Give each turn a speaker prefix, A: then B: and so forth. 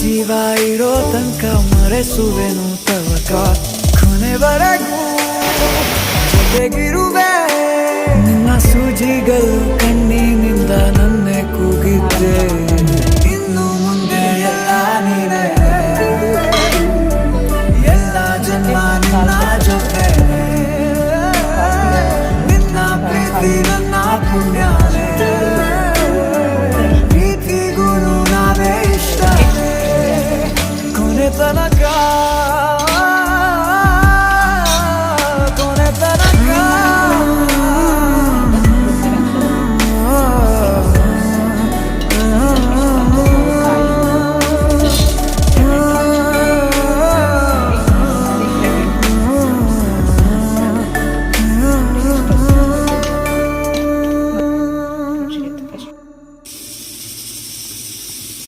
A: ಜೀವ ಇರೋ ತನಕ ಮರೆಸುವೆನು ತವಕ ಕೊನೆವರೆಗೂ ಜೊತೆಗಿರುವೆ ನಿನ್ನ ಸೂಜಿಗಳು ಕಣ್ಣಿನಿಂದ ನನ್ನೆ ಕೂಗಿದ್ದೆ ಇನ್ನು ಮುಂದೆ ಎಲ್ಲ ನೀನೇ ಎಲ್ಲ ಜನ್ಮ ನಿನ್ನ ಜೊತೆ ನಿನ್ನ ಪ್ರೀತಿ ನನ್ನ ಪುಣ್ಯನೇ ಪ್ರೀತಿಗೂ ನಾವೇ ಇಷ್ಟ ಕೊನೆ ತನಕ